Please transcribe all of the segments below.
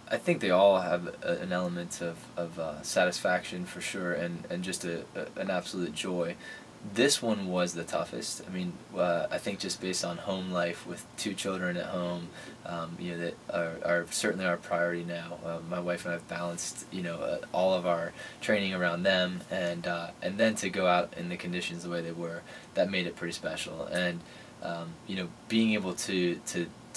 I think they all have an element of satisfaction for sure, and just an absolute joy. This one was the toughest. I mean, I think just based on home life with two children at home, that are certainly our priority now. My wife and I have balanced, all of our training around them, and then to go out in the conditions the way they were, that made it pretty special. And being able to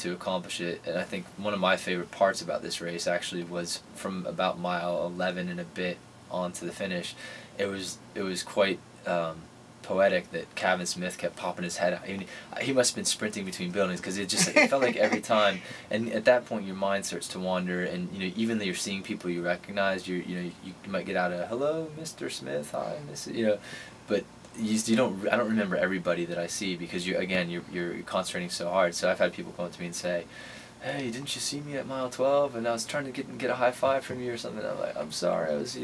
accomplish it. And I think one of my favorite parts about this race actually was from about mile 11 and a bit on to the finish. It was quite poetic that Kevin Smith kept popping his head out. He must have been sprinting between buildings, because it felt like every time. And at that point, your mind starts to wander, and even though you're seeing people you recognize, you might get out a "Hello, Mr. Smith, hi, Mrs." But you don't. I don't remember everybody that I see, because you're concentrating so hard. So I've had people come up to me and say, "Hey, didn't you see me at mile 12? And I was trying to get a high five from you or something." I'm like, "I'm sorry, I was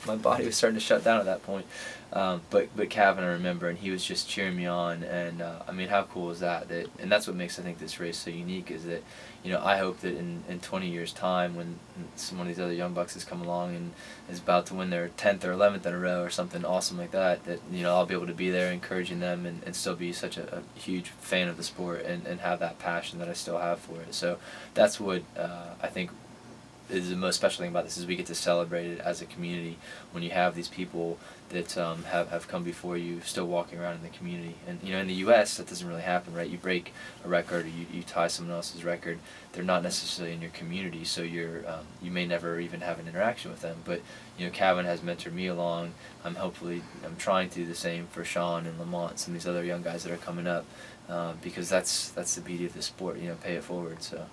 my body was starting to shut down at that point." But Cavan, I remember, and he was just cheering me on, and I mean, how cool is that? And that's what makes, I think, this race so unique, is that I hope that in 20 years time, when some of these other young bucks has come along and is about to win their 10th or 11th in a row or something awesome like that, I'll be able to be there encouraging them, and still be such a huge fan of the sport, and have that passion that I still have for it. So that's what I think is the most special thing about this, is we get to celebrate it as a community when you have these people that have come before you still walking around in the community. And in the U.S. that doesn't really happen, right? You break a record, or you tie someone else's record, they're not necessarily in your community, so you may never even have an interaction with them. But Cavan has mentored me along. I'm trying to do the same for Sean and Lamont, some of these other young guys that are coming up, because that's the beauty of the sport. Pay it forward. So.